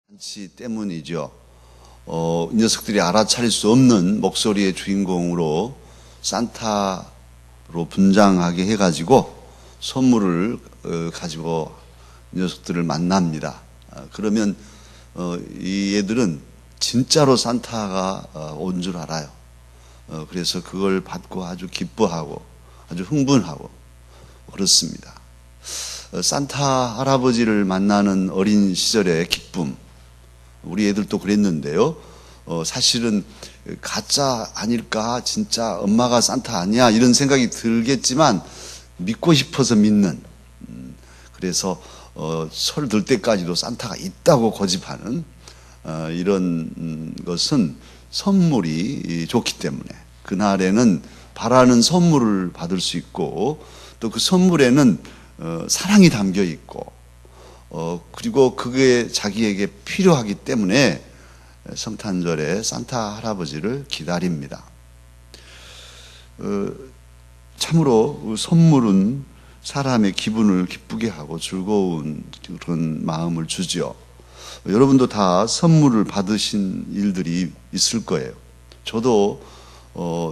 잔치 때문이죠. 이 녀석들이 알아차릴 수 없는 목소리의 주인공으로 산타로 분장하게 해가지고 선물을 가지고 이 녀석들을 만납니다. 그러면 이 애들은 진짜로 산타가 온 줄 알아요. 그래서 그걸 받고 아주 기뻐하고 아주 흥분하고 그렇습니다. 산타 할아버지를 만나는 어린 시절의 기쁨, 우리 애들도 그랬는데요. 사실은 가짜 아닐까, 진짜 엄마가 산타 아니야, 이런 생각이 들겠지만 믿고 싶어서 믿는, 그래서 설 들 때까지도 산타가 있다고 고집하는 이런 것은 선물이 좋기 때문에 그날에는 바라는 선물을 받을 수 있고, 또 그 선물에는 사랑이 담겨 있고, 그리고 그게 자기에게 필요하기 때문에 성탄절에 산타 할아버지를 기다립니다. 참으로 선물은 사람의 기분을 기쁘게 하고 즐거운 그런 마음을 주죠. 여러분도 다 선물을 받으신 일들이 있을 거예요. 저도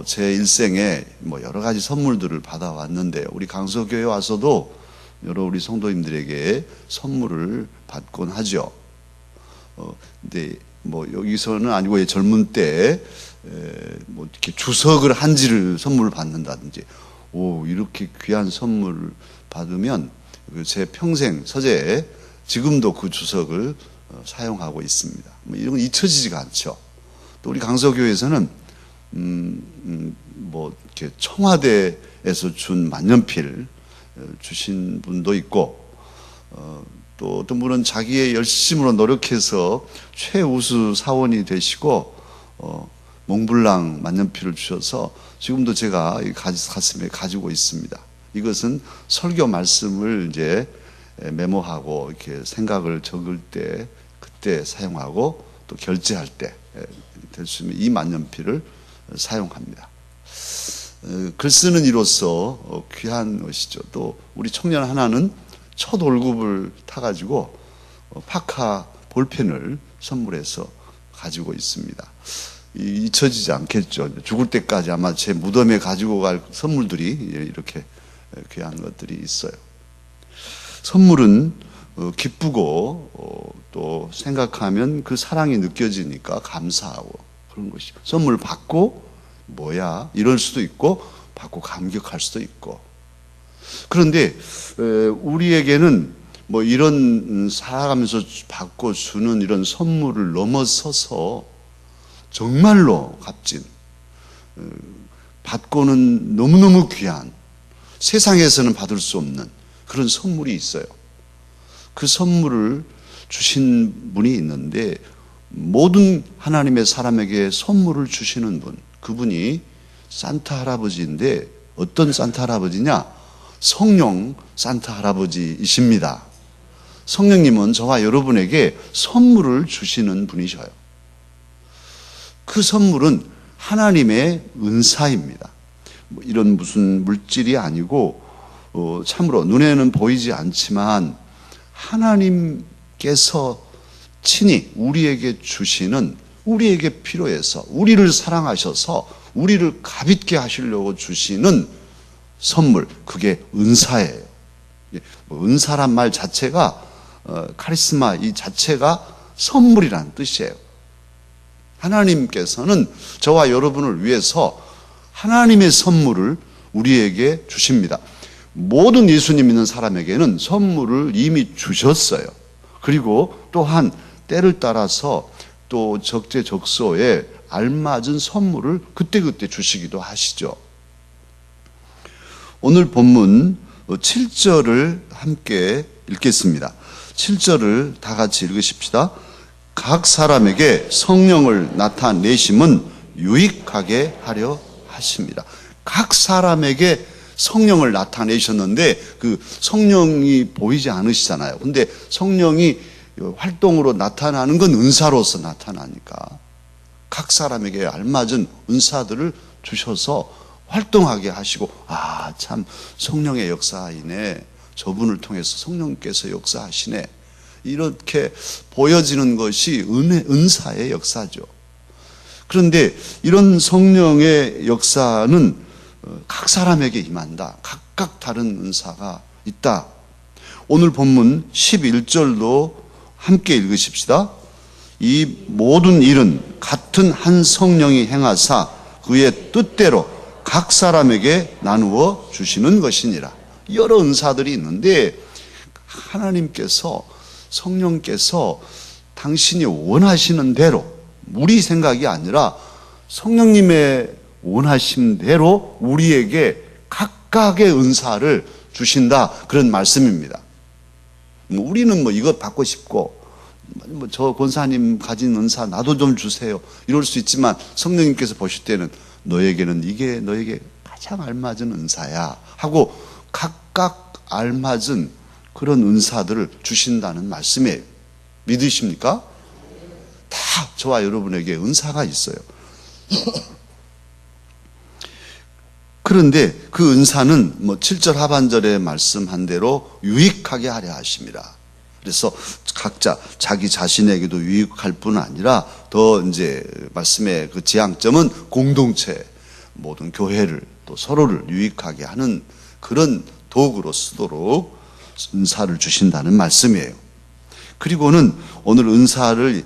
제 일생에 여러 가지 선물들을 받아왔는데요. 우리 강서교회 와서도 여러 우리 성도님들에게 선물을 받곤 하죠. 근데 여기서는 아니고 젊은 때 이렇게 주석을 한지를 선물을 받는다든지, 이렇게 귀한 선물을 받으면 제 평생 서재에 지금도 그 주석을 사용하고 있습니다. 이런 건 잊혀지지가 않죠. 또 우리 강서교회에서는 이렇게 청와대에서 준 만년필 주신 분도 있고, 또 어떤 분은 자기의 열심으로 노력해서 최우수 사원이 되시고 몽블랑 만년필을 주셔서 지금도 제가 가슴에 가지고 있습니다. 이것은 설교 말씀을 이제 메모하고 이렇게 생각을 적을 때 그때 사용하고, 또 결제할 때 될 수 있는 이 만년필을 사용합니다. 글 쓰는 이로서 귀한 것이죠. 또 우리 청년 하나는 첫 월급을 타가지고 파카 볼펜을 선물해서 가지고 있습니다. 잊혀지지 않겠죠. 죽을 때까지 아마 제 무덤에 가지고 갈 선물들이 이렇게 귀한 것들이 있어요. 선물은 기쁘고 또 생각하면 그 사랑이 느껴지니까 감사하고 그런 것이죠. 선물 받고 뭐야 이럴 수도 있고, 받고 감격할 수도 있고. 그런데 우리에게는 이런 살아가면서 받고 주는 이런 선물을 넘어서서 정말로 값진, 받고는 너무너무 귀한, 세상에서는 받을 수 없는 그런 선물이 있어요. 그 선물을 주신 분이 있는데, 모든 하나님의 사람에게 선물을 주시는 분, 그분이 산타 할아버지인데, 어떤 산타 할아버지냐? 성령 산타 할아버지이십니다. 성령님은 저와 여러분에게 선물을 주시는 분이셔요. 그 선물은 하나님의 은사입니다. 이런 무슨 물질이 아니고, 참으로 눈에는 보이지 않지만 하나님께서 친히 우리에게 주시는, 우리에게 필요해서 우리를 사랑하셔서 우리를 값있게 하시려고 주시는 선물, 그게 은사예요. 은사란 말 자체가, 카리스마 이 자체가 선물이라는 뜻이에요. 하나님께서는 저와 여러분을 위해서 하나님의 선물을 우리에게 주십니다. 모든 예수님 믿는 사람에게는 선물을 이미 주셨어요. 그리고 또한 때를 따라서 또 적재적소에 알맞은 선물을 그때그때 주시기도 하시죠. 오늘 본문 7절을 함께 읽겠습니다. 7절을 다 같이 읽으십시다. 각 사람에게 성령을 나타내심은 유익하게 하려 하십니다. 각 사람에게 성령을 나타내셨는데 그 성령이 보이지 않으시잖아요. 근데 성령이 활동으로 나타나는 건 은사로서 나타나니까 각 사람에게 알맞은 은사들을 주셔서 활동하게 하시고, 참 성령의 역사이네, 저분을 통해서 성령께서 역사하시네, 이렇게 보여지는 것이 은사의 역사죠. 그런데 이런 성령의 역사는 각 사람에게 임한다. 각각 다른 은사가 있다. 오늘 본문 11절도 함께 읽으십시다. 이 모든 일은 같은 한 성령이 행하사 그의 뜻대로 각 사람에게 나누어 주시는 것이니라. 여러 은사들이 있는데 하나님께서, 성령께서 당신이 원하시는 대로, 우리 생각이 아니라 성령님의 원하신 대로 우리에게 각각의 은사를 주신다, 그런 말씀입니다. 우리는 이것 받고 싶고, 저 권사님 가진 은사 나도 좀 주세요, 이럴 수 있지만 성령님께서 보실 때는 너에게는 이게 너에게 가장 알맞은 은사야 하고 각각 알맞은 그런 은사들을 주신다는 말씀이에요. 믿으십니까? 다 저와 여러분에게 은사가 있어요. 그런데 그 은사는 7절 하반절에 말씀한 대로 유익하게 하려 하십니다. 그래서 각자 자기 자신에게도 유익할 뿐 아니라 더 이제 말씀의 그 지향점은 공동체, 모든 교회를 또 서로를 유익하게 하는 그런 도구로 쓰도록 은사를 주신다는 말씀이에요. 그리고는 오늘 은사를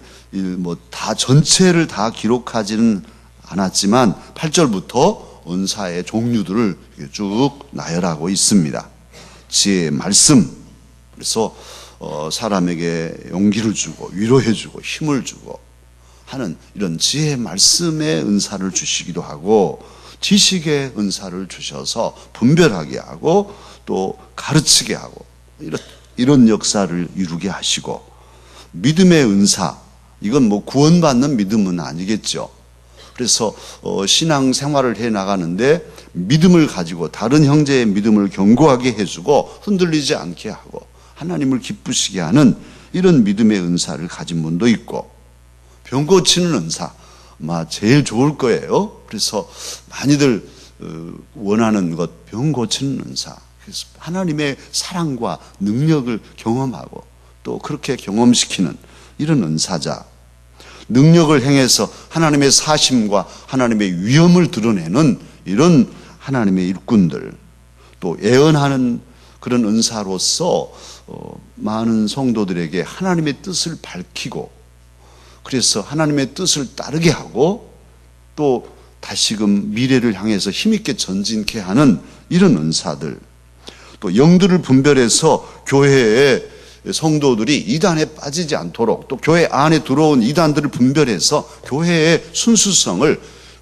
다 전체를 다 기록하지는 않았지만 8절부터 은사의 종류들을 쭉 나열하고 있습니다. 지혜의 말씀, 그래서 사람에게 용기를 주고 위로해 주고 힘을 주고 하는 이런 지혜의 말씀의 은사를 주시기도 하고, 지식의 은사를 주셔서 분별하게 하고 또 가르치게 하고 이런 역사를 이루게 하시고, 믿음의 은사, 이건 구원받는 믿음은 아니겠죠. 그래서 신앙 생활을 해 나가는데 믿음을 가지고 다른 형제의 믿음을 견고하게 해주고 흔들리지 않게 하고 하나님을 기쁘시게 하는 이런 믿음의 은사를 가진 분도 있고, 병 고치는 은사 아마 제일 좋을 거예요. 그래서 많이들 원하는 것, 병 고치는 은사. 그래서 하나님의 사랑과 능력을 경험하고 또 그렇게 경험시키는 이런 은사자, 능력을 행해서 하나님의 사심과 하나님의 위엄을 드러내는 이런 하나님의 일꾼들, 또 예언하는 그런 은사로서 많은 성도들에게 하나님의 뜻을 밝히고, 그래서 하나님의 뜻을 따르게 하고 또 다시금 미래를 향해서 힘있게 전진케 하는 이런 은사들, 또 영들을 분별해서 교회에 성도들이 이단에 빠지지 않도록, 또 교회 안에 들어온 이단들을 분별해서 교회의 순수성을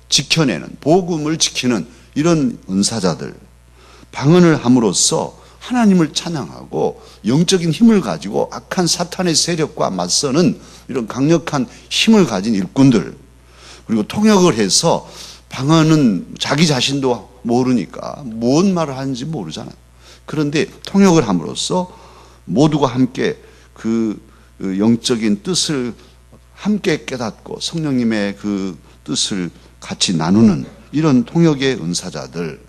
지켜내는, 복음을 지키는 이런 은사자들, 방언을 함으로써 하나님을 찬양하고 영적인 힘을 가지고 악한 사탄의 세력과 맞서는 이런 강력한 힘을 가진 일꾼들, 그리고 통역을 해서, 방언은 자기 자신도 모르니까 무슨 말을 하는지 모르잖아요. 그런데 통역을 함으로써 모두가 함께 그 영적인 뜻을 함께 깨닫고 성령님의 그 뜻을 같이 나누는 이런 통역의 은사자들,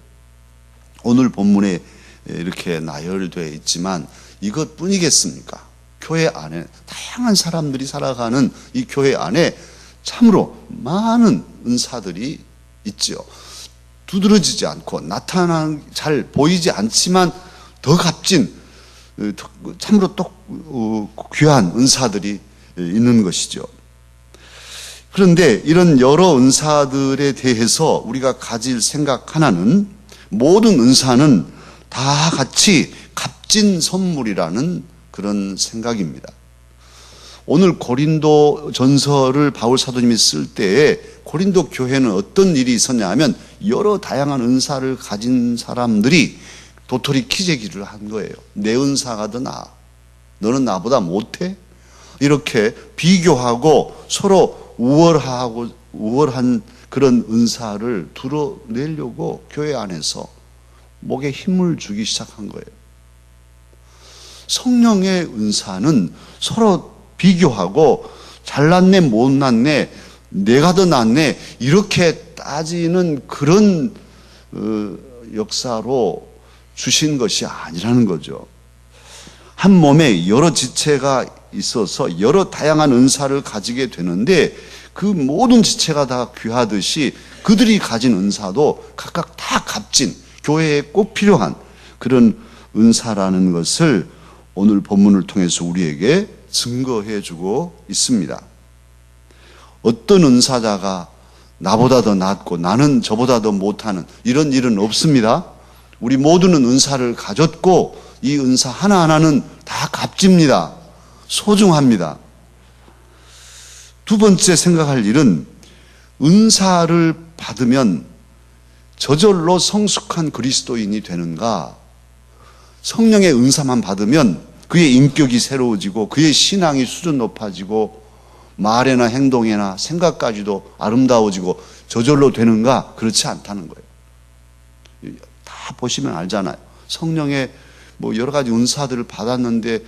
오늘 본문에 이렇게 나열되어 있지만 이것뿐이겠습니까? 교회 안에 다양한 사람들이 살아가는 이 교회 안에 참으로 많은 은사들이 있지요. 두드러지지 않고 잘 보이지 않지만 더 값진, 참으로 또 귀한 은사들이 있는 것이죠. 그런데 이런 여러 은사들에 대해서 우리가 가질 생각 하나는, 모든 은사는 다 같이 값진 선물이라는 그런 생각입니다. 오늘 고린도 전서를 바울 사도님이 쓸 때에 고린도 교회는 어떤 일이 있었냐 하면, 여러 다양한 은사를 가진 사람들이 도토리 키재기를 한 거예요. 내 은사가 더 나아, 너는 나보다 못해? 이렇게 비교하고 서로 우월한 그런 은사를 드러내려고 교회 안에서 목에 힘을 주기 시작한 거예요. 성령의 은사는 서로 비교하고 잘났네 못났네, 내가 더 낫네, 이렇게 따지는 그런 역사로 주신 것이 아니라는 거죠. 한 몸에 여러 지체가 있어서 여러 다양한 은사를 가지게 되는데 그 모든 지체가 다 귀하듯이 그들이 가진 은사도 각각 다 값진 교회에 꼭 필요한 그런 은사라는 것을 오늘 본문을 통해서 우리에게 증거해 주고 있습니다. 어떤 은사자가 나보다 더 낫고 나는 저보다 더 못하는 이런 일은 없습니다. 우리 모두는 은사를 가졌고 이 은사 하나하나는 다 값집니다. 소중합니다. 두 번째 생각할 일은 은사를 받으면 저절로 성숙한 그리스도인이 되는가? 성령의 은사만 받으면 그의 인격이 새로워지고 그의 신앙이 수준 높아지고 말에나 행동에나 생각까지도 아름다워지고 저절로 되는가? 그렇지 않다는 거예요. 다 보시면 알잖아요. 성령의 여러 가지 은사들을 받았는데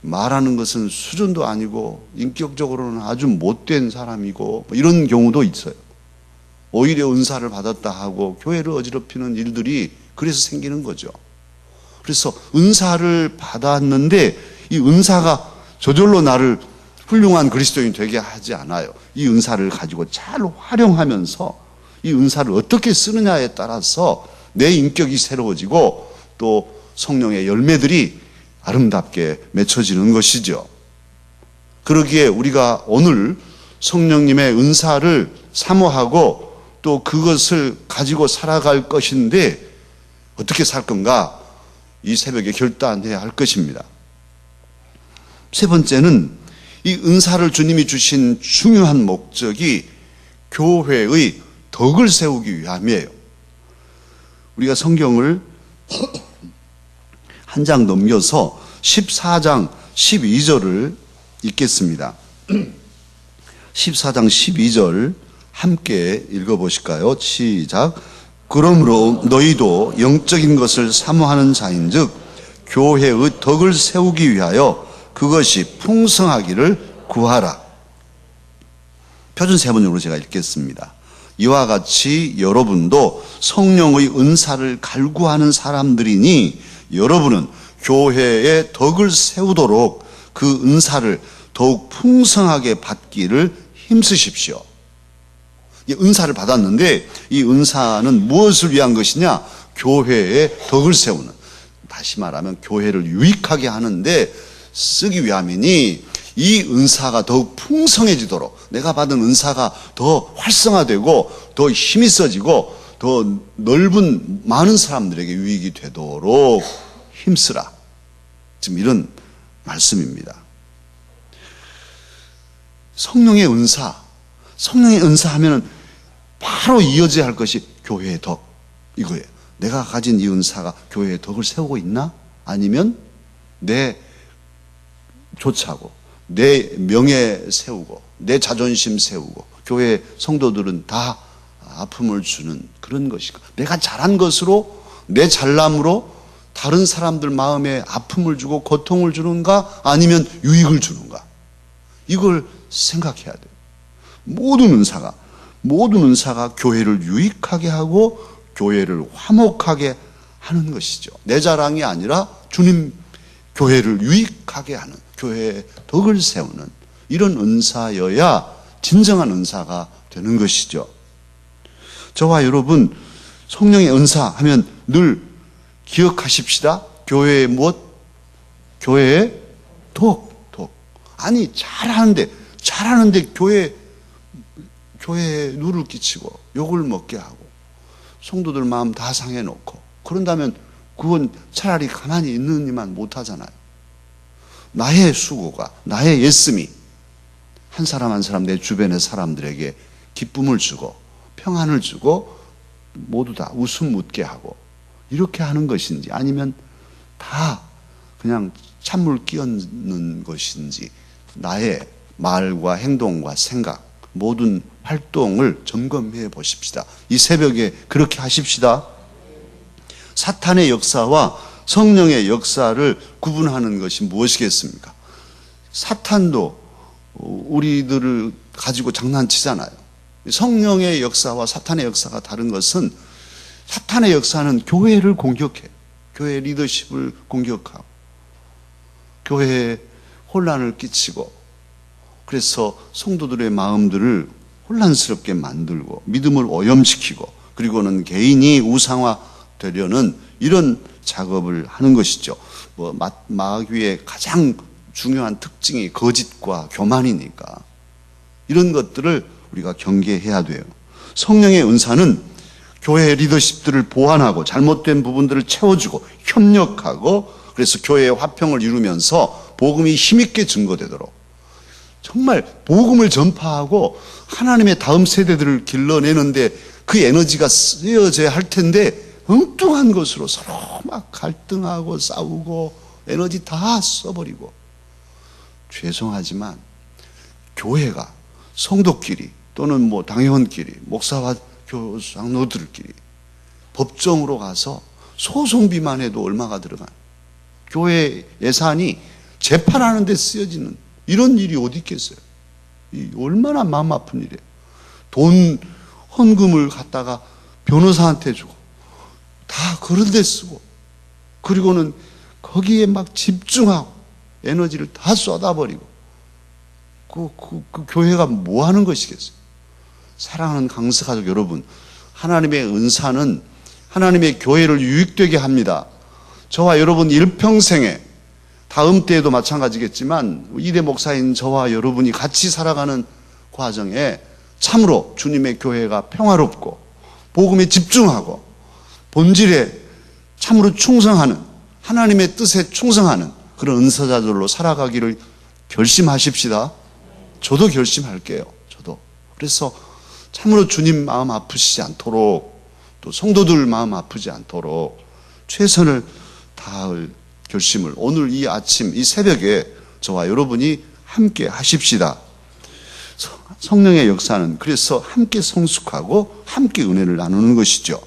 말하는 것은 수준도 아니고 인격적으로는 아주 못된 사람이고 이런 경우도 있어요. 오히려 은사를 받았다 하고 교회를 어지럽히는 일들이 그래서 생기는 거죠. 그래서 은사를 받았는데 이 은사가 저절로 나를 훌륭한 그리스도인이 되게 하지 않아요. 이 은사를 가지고 잘 활용하면서 이 은사를 어떻게 쓰느냐에 따라서 내 인격이 새로워지고 또 성령의 열매들이 아름답게 맺혀지는 것이죠. 그러기에 우리가 오늘 성령님의 은사를 사모하고 또 그것을 가지고 살아갈 것인데 어떻게 살 건가? 이 새벽에 결단해야 할 것입니다. 세 번째는 이 은사를 주님이 주신 중요한 목적이 교회의 덕을 세우기 위함이에요. 우리가 성경을 한 장 넘겨서 14장 12절을 읽겠습니다. 14장 12절 함께 읽어보실까요? 시작. 그러므로 너희도 영적인 것을 사모하는 자인즉 교회의 덕을 세우기 위하여 그것이 풍성하기를 구하라. 표준 세 번역으로 제가 읽겠습니다. 이와 같이 여러분도 성령의 은사를 갈구하는 사람들이니 여러분은 교회의 덕을 세우도록 그 은사를 더욱 풍성하게 받기를 힘쓰십시오. 이 은사를 받았는데 이 은사는 무엇을 위한 것이냐? 교회의 덕을 세우는, 다시 말하면 교회를 유익하게 하는데 쓰기 위함이니 이 은사가 더욱 풍성해지도록 내가 받은 은사가 더 활성화되고 더 힘이 써지고 더 넓은 많은 사람들에게 유익이 되도록 힘쓰라. 지금 이런 말씀입니다. 성령의 은사 하면은 바로 이어져야 할 것이 교회의 덕 이거예요. 내가 가진 이 은사가 교회의 덕을 세우고 있나? 아니면 내 조차고 내 명예 세우고 내 자존심 세우고 교회 성도들은 다 아픔을 주는 그런 것인가? 내가 잘한 것으로 내 잘남으로 다른 사람들 마음에 아픔을 주고 고통을 주는가? 아니면 유익을 주는가? 이걸 생각해야 돼요. 모든 은사가 교회를 유익하게 하고 교회를 화목하게 하는 것이죠. 내 자랑이 아니라 주님 교회를 유익하게 하는, 교회의 덕을 세우는 이런 은사여야 진정한 은사가 되는 것이죠. 저와 여러분 성령의 은사 하면 늘 기억하십시다. 교회의 무엇? 교회의 덕. 아니 잘하는데 교회에 누를 끼치고 욕을 먹게 하고 성도들 마음 다 상해놓고 그런다면 그건 차라리 가만히 있는 이만 못하잖아요. 나의 수고가, 나의 예씀이 한 사람 한 사람 내 주변의 사람들에게 기쁨을 주고 평안을 주고 모두 다 웃음 묻게 하고 이렇게 하는 것인지 아니면 다 그냥 찬물 끼얹는 것인지 나의 말과 행동과 생각 모든 활동을 점검해 보십시다. 이 새벽에 그렇게 하십시다. 사탄의 역사와 성령의 역사를 구분하는 것이 무엇이겠습니까? 사탄도 우리들을 가지고 장난치잖아요. 성령의 역사와 사탄의 역사가 다른 것은 사탄의 역사는 교회를 공격해. 교회 리더십을 공격하고 교회의 혼란을 끼치고, 그래서 성도들의 마음들을 혼란스럽게 만들고 믿음을 오염시키고, 그리고는 개인이 우상화되려는 이런 작업을 하는 것이죠. 마귀의 가장 중요한 특징이 거짓과 교만이니까 이런 것들을 우리가 경계해야 돼요. 성령의 은사는 교회 리더십들을 보완하고 잘못된 부분들을 채워주고 협력하고, 그래서 교회의 화평을 이루면서 복음이 힘있게 증거되도록, 정말 복음을 전파하고 하나님의 다음 세대들을 길러내는데 그 에너지가 쓰여져야 할 텐데 엉뚱한 것으로 서로 막 갈등하고 싸우고 에너지 다 써버리고, 죄송하지만 교회가 성도끼리 또는 당회원끼리, 목사와 장로들끼리 법정으로 가서 소송비만 해도 얼마가 들어간, 교회 예산이 재판하는 데 쓰여지는 이런 일이 어디 있겠어요? 얼마나 마음 아픈 일이에요. 돈 헌금을 갖다가 변호사한테 주고 다 그런 데 쓰고, 그리고는 거기에 막 집중하고 에너지를 다 쏟아버리고, 그 교회가 뭐 하는 것이겠어요? 사랑하는 강서가족 여러분, 하나님의 은사는 하나님의 교회를 유익되게 합니다. 저와 여러분 일평생에, 다음 때에도 마찬가지겠지만 이대 목사인 저와 여러분이 같이 살아가는 과정에 참으로 주님의 교회가 평화롭고 복음에 집중하고 본질에 참으로 충성하는, 하나님의 뜻에 충성하는 그런 은사자들로 살아가기를 결심하십시다. 저도 결심할게요. 저도. 그래서 참으로 주님 마음 아프시지 않도록, 또 성도들 마음 아프지 않도록 최선을 다할 결심을 오늘 이 아침, 이 새벽에 저와 여러분이 함께 하십시다. 성령의 역사는 그래서 함께 성숙하고 함께 은혜를 나누는 것이죠.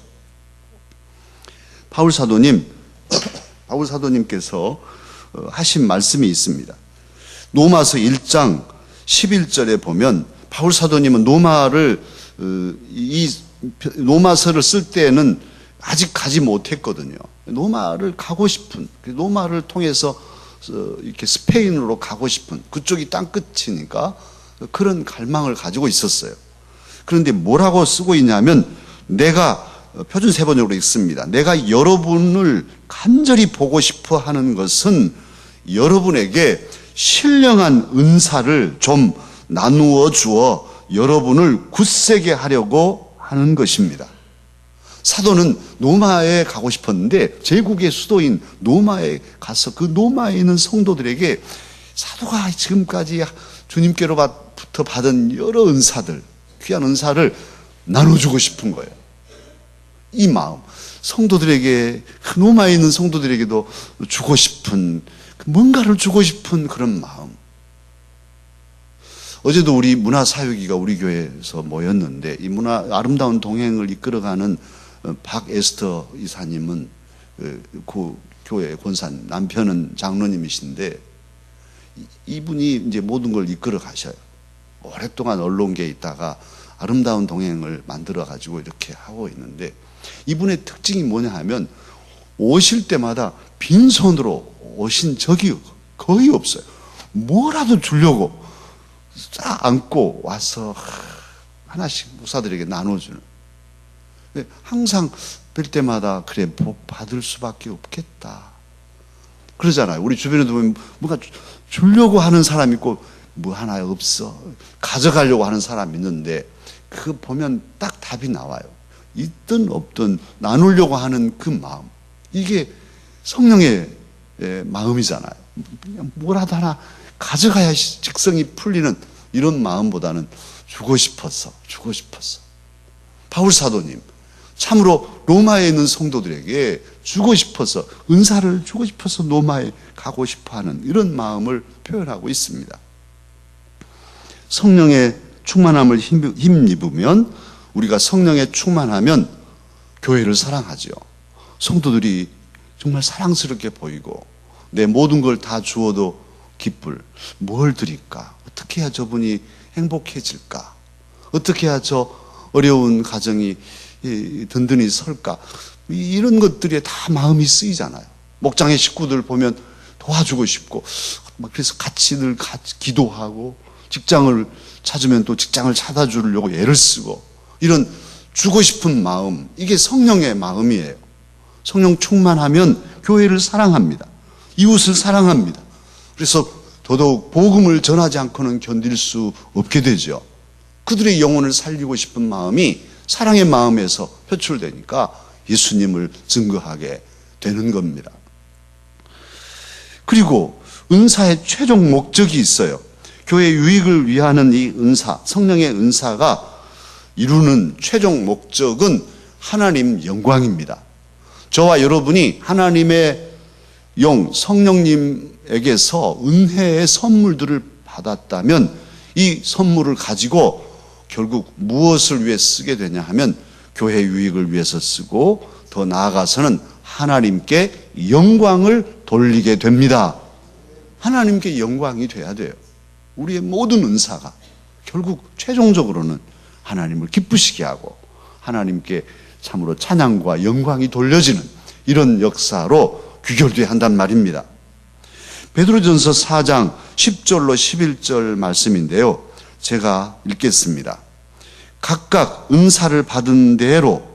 바울 사도님께서 하신 말씀이 있습니다. 로마서 1장 11절에 보면 바울 사도님은 로마서를 쓸 때에는 아직 가지 못했거든요. 로마를 가고 싶은, 로마를 통해서 이렇게 스페인으로 가고 싶은, 그쪽이 땅끝이니까 그런 갈망을 가지고 있었어요. 그런데 뭐라고 쓰고 있냐면, 내가 표준 세번역으로 읽습니다. 내가 여러분을 간절히 보고 싶어 하는 것은 여러분에게 신령한 은사를 좀 나누어 주어 여러분을 굳세게 하려고 하는 것입니다. 사도는 로마에 가고 싶었는데 제국의 수도인 로마에 가서 그 로마에 있는 성도들에게 사도가 지금까지 주님께로부터 받은 여러 은사들, 귀한 은사를 나눠주고 싶은 거예요. 이 마음, 성도들에게, 로마에 있는 성도들에게도 주고 싶은, 뭔가를 주고 싶은 그런 마음. 어제도 우리 문화사역이가 우리 교회에서 모였는데, 이 아름다운 동행을 이끌어가는 박에스터 이사님은 그 교회 권사님, 남편은 장로님이신데, 이분이 이제 모든 걸 이끌어 가셔요. 오랫동안 언론계에 있다가 아름다운 동행을 만들어 가지고 이렇게 하고 있는데, 이분의 특징이 뭐냐 하면 오실 때마다 빈손으로 오신 적이 거의 없어요. 뭐라도 주려고 쫙 안고 와서 하나씩 목사들에게 나눠주는. 항상 뵐 때마다 그래, 복 받을 수밖에 없겠다 그러잖아요. 우리 주변에도 보면 뭔가 주려고 하는 사람 있고 뭐 하나 없어, 가져가려고 하는 사람 있는데, 그거 보면 딱 답이 나와요. 있든 없든 나누려고 하는 그 마음, 이게 성령의 마음이잖아요. 그냥 뭐라도 하나 가져가야 직성이 풀리는 이런 마음보다는 주고 싶었어. 바울 사도님 참으로 로마에 있는 성도들에게 주고 싶어서, 은사를 주고 싶어서 로마에 가고 싶어하는 이런 마음을 표현하고 있습니다. 성령의 충만함을 힘입으면, 우리가 성령에 충만하면 교회를 사랑하죠. 성도들이 정말 사랑스럽게 보이고, 내 모든 걸 다 주어도 기쁠, 뭘 드릴까? 어떻게 해야 저분이 행복해질까? 어떻게 해야 저 어려운 가정이 든든히 설까? 이런 것들에 다 마음이 쓰이잖아요. 목장의 식구들 보면 도와주고 싶고, 그래서 같이 늘 기도하고, 직장을 찾으면 또 직장을 찾아주려고 애를 쓰고, 이런 주고 싶은 마음, 이게 성령의 마음이에요. 성령 충만하면 교회를 사랑합니다. 이웃을 사랑합니다. 그래서 더더욱 복음을 전하지 않고는 견딜 수 없게 되죠. 그들의 영혼을 살리고 싶은 마음이 사랑의 마음에서 표출되니까 예수님을 증거하게 되는 겁니다. 그리고 은사의 최종 목적이 있어요. 교회 유익을 위하는 이 은사, 성령의 은사가 이루는 최종 목적은 하나님 영광입니다. 저와 여러분이 하나님의 영, 성령님에게서 은혜의 선물들을 받았다면 이 선물을 가지고 결국 무엇을 위해 쓰게 되냐 하면 교회 유익을 위해서 쓰고 더 나아가서는 하나님께 영광을 돌리게 됩니다. 하나님께 영광이 돼야 돼요. 우리의 모든 은사가 결국 최종적으로는 하나님을 기쁘시게 하고 하나님께 참으로 찬양과 영광이 돌려지는 이런 역사로 귀결되어야 한단 말입니다. 베드로전서 4장 10절로 11절 말씀인데요. 제가 읽겠습니다. 각각 은사를 받은 대로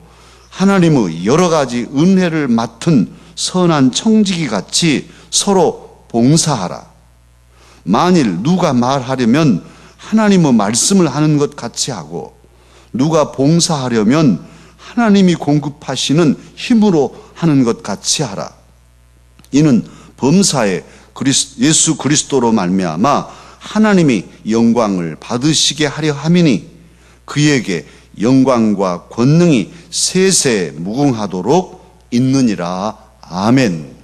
하나님의 여러 가지 은혜를 맡은 선한 청지기 같이 서로 봉사하라. 만일 누가 말하려면 하나님의 말씀을 하는 것 같이 하고 누가 봉사하려면 하나님이 공급하시는 힘으로 하는 것 같이 하라. 이는 범사에 예수 그리스도로 말미암아 하나님이 영광을 받으시게 하려 함이니 그에게 영광과 권능이 세세 무궁하도록 있느니라. 아멘.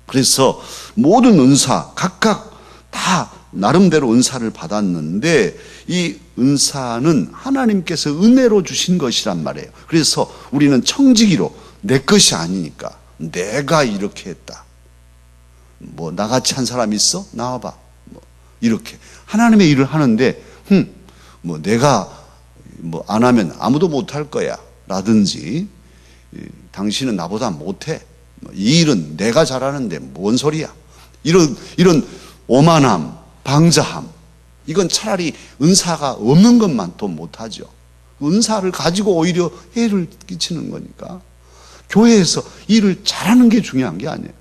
그래서 모든 은사 각각 다 나름대로 은사를 받았는데 이 은사는 하나님께서 은혜로 주신 것이란 말이에요. 그래서 우리는 청지기로 내 것이 아니니까 내가 이렇게 했다. 뭐 나같이 한 사람 있어? 나와봐. 뭐 이렇게 하나님의 일을 하는데 뭐 내가 뭐 안 하면 아무도 못할 거야 라든지 당신은 나보다 못해. 이 일은 내가 잘하는데 뭔 소리야. 이런 오만함, 방자함, 이건 차라리 은사가 없는 것만 더 못하죠. 은사를 가지고 오히려 해를 끼치는 거니까 교회에서 일을 잘하는 게 중요한 게 아니에요.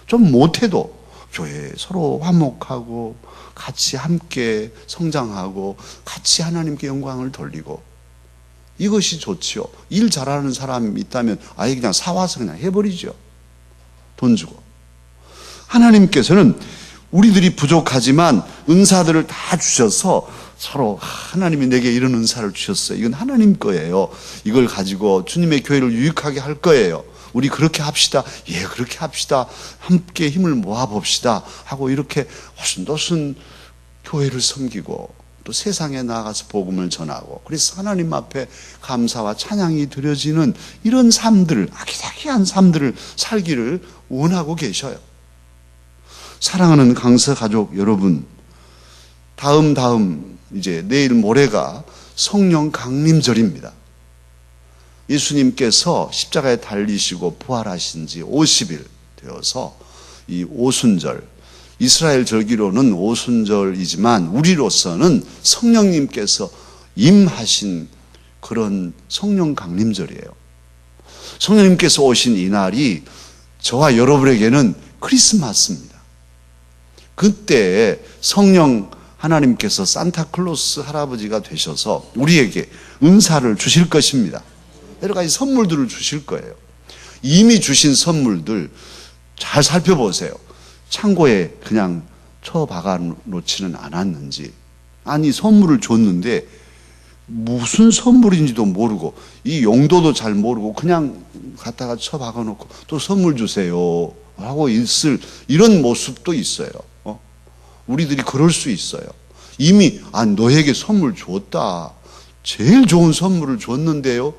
좀 못해도 교회에 서로 화목하고 같이 함께 성장하고 같이 하나님께 영광을 돌리고 이것이 좋지요. 일 잘하는 사람이 있다면 아예 그냥 사와서 그냥 해버리죠. 돈 주고. 하나님께서는 우리들이 부족하지만 은사들을 다 주셔서 서로 하나님이 내게 이런 은사를 주셨어요. 이건 하나님 거예요. 이걸 가지고 주님의 교회를 유익하게 할 거예요. 우리 그렇게 합시다. 예, 그렇게 합시다. 함께 힘을 모아봅시다. 하고 이렇게 오순도순 교회를 섬기고 또 세상에 나가서 복음을 전하고 그래서 하나님 앞에 감사와 찬양이 드려지는 이런 삶들, 아기자기한 삶들을 살기를 원하고 계셔요. 사랑하는 강서 가족 여러분, 다음 이제 내일 모레가 성령 강림절입니다. 예수님께서 십자가에 달리시고 부활하신 지 50일 되어서 이 오순절, 이스라엘 절기로는 오순절이지만 우리로서는 성령님께서 임하신 그런 성령 강림절이에요. 성령님께서 오신 이 날이 저와 여러분에게는 크리스마스입니다. 그때 성령 하나님께서 산타클로스 할아버지가 되셔서 우리에게 은사를 주실 것입니다. 여러 가지 선물들을 주실 거예요. 이미 주신 선물들 잘 살펴보세요. 창고에 그냥 쳐박아 놓지는 않았는지, 아니 선물을 줬는데 무슨 선물인지도 모르고 이 용도도 잘 모르고 그냥 갖다가 쳐박아 놓고 또 선물 주세요 하고 있을 이런 모습도 있어요. 우리들이 그럴 수 있어요. 이미 너에게 선물 줬다. 제일 좋은 선물을 줬는데요.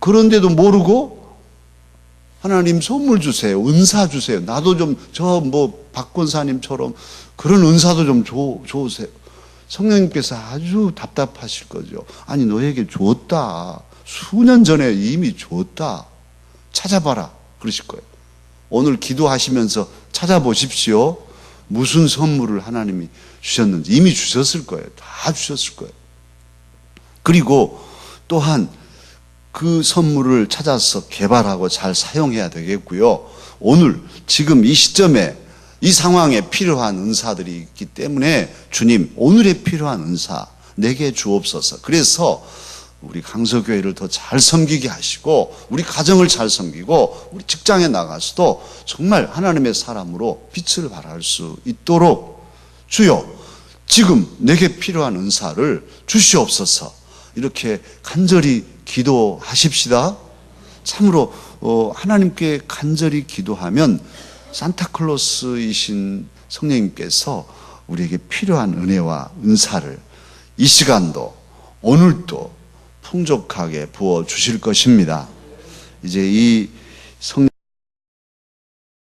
그런데도 모르고 하나님 선물 주세요. 은사 주세요. 나도 좀 박 권사님처럼 그런 은사도 좀 줘주세요. 성령님께서 아주 답답하실 거죠. 아니 너에게 줬다. 수년 전에 이미 줬다. 찾아봐라. 그러실 거예요. 오늘 기도하시면서 찾아보십시오. 무슨 선물을 하나님이 주셨는지 이미 주셨을 거예요. 다 주셨을 거예요. 그리고 또한 그 선물을 찾아서 개발하고 잘 사용해야 되겠고요. 오늘 지금 이 시점에 이 상황에 필요한 은사들이 있기 때문에 주님 오늘에 필요한 은사 내게 주옵소서. 그래서 우리 강서교회를 더 잘 섬기게 하시고 우리 가정을 잘 섬기고 우리 직장에 나가서도 정말 하나님의 사람으로 빛을 발할 수 있도록 주여 지금 내게 필요한 은사를 주시옵소서. 이렇게 간절히 기도하십시다. 참으로 하나님께 간절히 기도하면 산타클로스이신 성령님께서 우리에게 필요한 은혜와 은사를 이 시간도 오늘도 풍족하게 부어 주실 것입니다. 이제 이 성령